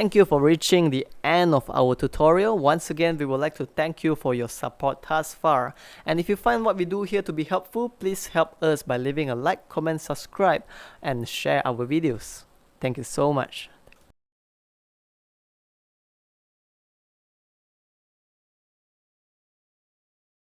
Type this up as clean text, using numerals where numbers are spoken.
Thank you for reaching the end of our tutorial. Once again, we would like to thank you for your support thus far. And if you find what we do here to be helpful, please help us by leaving a like, comment, subscribe, and share our videos. Thank you so much.